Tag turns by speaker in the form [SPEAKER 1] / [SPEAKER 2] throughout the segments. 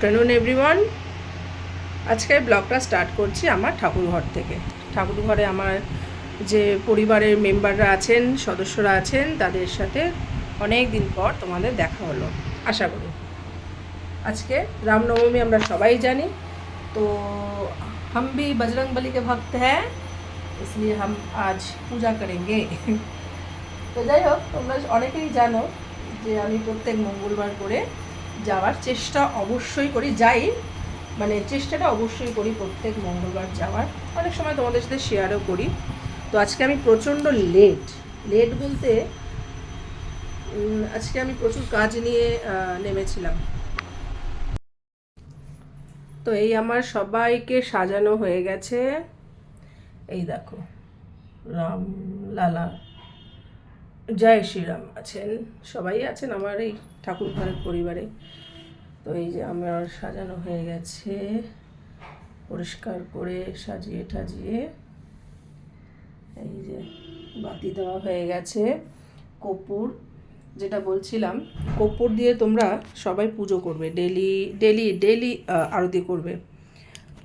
[SPEAKER 1] Afternoon everyone. আজকে ব্লগটা start করছি আমার ঠাকুরঘর থেকে। ঠাকুরঘরে আমার যে পরিবারের মেম্বাররা আছেন, সদস্যরা আছেন, তাদের সাথে অনেক দিন পর তোমাদের দেখা হলো আশা করি। আজকে রামনবমী আমরা সবাই জানি, তো हम भी बजरंग बली के भक्त हैं, इसलिए हम आज पूजा करेंगे। তো যাই হোক, তোমরা অনেকেই জানো যে আমি প্রত্যেক মঙ্গলবার করে যাওয়ার চেষ্টা অবশ্যই করি, যাই মানে চেষ্টাটা অবশ্যই করি প্রত্যেক মঙ্গলবার যাওয়ার। অনেক সময় তোমাদের সাথে শেয়ারও করি। তো আজকে আমি প্রচণ্ড লেট বলতে আজকে আমি প্রচুর কাজ নিয়ে নেমেছিলাম। তো এই আমার সবাইকে সাজানো হয়ে গেছে, এই দেখো রাম লালা, জয় শ্রীরাম আছেন, সবাই আছেন আমার এই ঠাকুর ঘরের পরিবারে। তো এই যে আমার সাজানো হয়ে গেছে, পরিষ্কার করে সাজিয়ে ঠাজিয়ে, এই যে বাতি দেওয়া হয়ে গেছে। কর্পূর, যেটা বলছিলাম, কর্পূর দিয়ে তোমরা সবাই পুজো করবে, ডেলি ডেলি ডেলি আরতি করবে।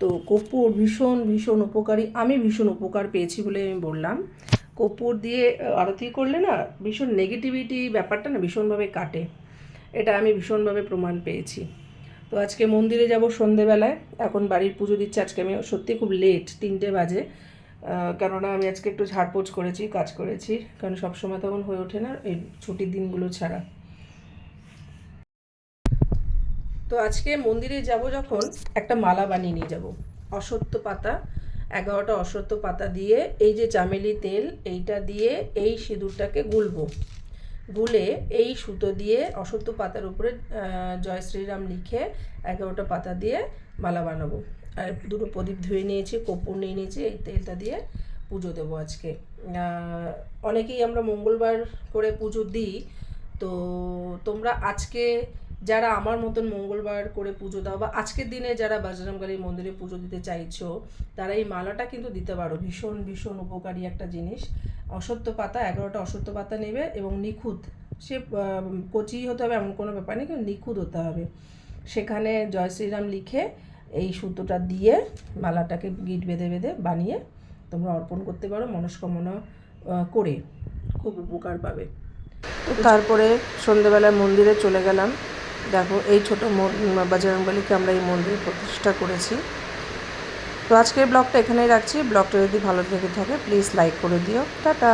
[SPEAKER 1] তো কর্পূর ভীষণ ভীষণ উপকারী, আমি ভীষণ উপকার পেয়েছি বলে আমি বললাম। কর্পূর দিয়ে আরতি করলে না ভীষণ নেগেটিভিটি ব্যাপারটা না ভীষণভাবে কাটে, এটা আমি ভীষণভাবে প্রমাণ পেয়েছি। তো আজকে মন্দিরে যাব সন্ধেবেলায়, এখন বাড়ির পুজো দিচ্ছে। আজকে আমি সত্যি খুব লেট, 3টে বাজে, কেননা আমি আজকে একটু ঝাড়পোছ করেছি, কাজ করেছি, কারণ সবসময় তখন হয়ে ওঠে না এই ছুটির দিনগুলো ছাড়া। তো আজকে মন্দিরে যাব যখন, একটা মালা বানিয়ে নিয়ে যাব। অশ্বত্থ পাতা, 11টা অশ্বত্থ পাতা দিয়ে, এই যে চামেলি তেল এইটা দিয়ে এই সিঁদুরটাকে গুলে এই সুতো দিয়ে অশ্বত্থ পাতার উপরে জয় শ্রীরাম লিখে 11টা পাতা দিয়ে মালা বানাবো। আর 2টো প্রদীপ ধুয়ে নিয়েছি, কর্পূর নিয়ে নিয়েছি, এই তেলটা দিয়ে পুজো দেবো আজকে। অনেকেই আমরা মঙ্গলবার করে পুজো দিই, তো তোমরা আজকে যারা আমার মতন মঙ্গলবার করে পুজো দাও, বা আজকের দিনে যারা বজরংবলী মন্দিরে পুজো দিতে চাইছো, তারা এই মালাটা কিন্তু দিতে পারো। ভীষণ ভীষণ উপকারী একটা জিনিস। অশ্বত্থ পাতা, 11টা অশ্বত্থ পাতা নেবে এবং নিখুঁত, সে কচি হতে হবে এমন কোনো ব্যাপার নেই, কিন্তু নিখুঁত হতে হবে। সেখানে জয় শ্রীরাম লিখে এই সুতোটা দিয়ে মালাটাকে গিট বেঁধে বেঁধে বানিয়ে তোমরা অর্পণ করতে পারো মনস্কামনা করে, খুব উপকার পাবে। তো তারপরে সন্ধ্যেবেলায় মন্দিরে চলে গেলাম। দেখো এই ছোটো বজরংবলীকে আমরা এই মন্দিরে প্রতিষ্ঠা করেছি। তো আজকের ব্লগটা এখানেই রাখছি। ব্লগটা যদি ভালো লেগে থাকে প্লিজ লাইক করে দিও। টাটা।